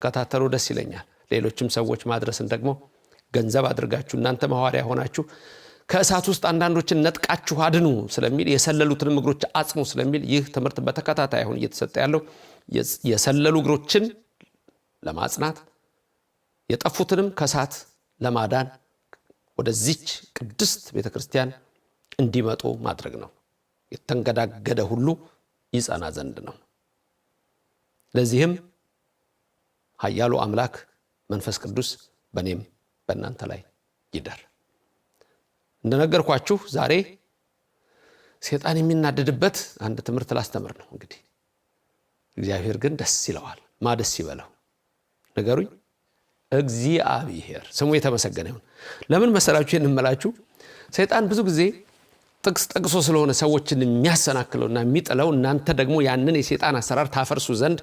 ከታተሩ ደስ ይለኛል። ሌሎችም ሰዎች ማድረስን ደግሞ ገንዘብ አድርጋችሁ እናንተ ሐዋርያ ሆናችሁ ከእሳት ውስጥ አንዳንዶችን ነጥቃችሁ አድኑ ስለሚል የሰለሉትን እግሮች አጽኑ ስለሚል ይህ ትምህርት በተከታታይ አሁን እየተሰጠ ያለው የሰለሉ እግሮችን ለማጽናት የጠፉትንም ከእሳት ለማዳን ወደዚች ቅድስት ቤተክርስቲያን እንዲመጡ ማድረግ ነው። የተንገዳገደ ሁሉ ይጸና ዘንድ ነው። ለዚህም ኃያሉ አምላክ መንፈስ ቅዱስ በእኔም በእናንተ ላይ ይደር። እንደነገርኳችሁ ዛሬ ሰይጣን የሚናደድበት አንድ ትምህርት ላስተምር ነው። እንግዲህ እግዚአብሔር ግን ደስ ይለዋል። ማደስ ይበለው ነገሩኝ። እግዚአብሔር ስሙ የተመሰገነ ይሁን። ለምን መሰላችሁ እንመላችሁ? ሰይጣን ብዙ ጊዜ ጥቅስ ጠቅሶ ስለሆነ ሰዎችን የሚያሰናክለውና የሚጥለው እናንተ ደግሞ ያንን የሰይጣን አሰራር ታፈርሱ ዘንድ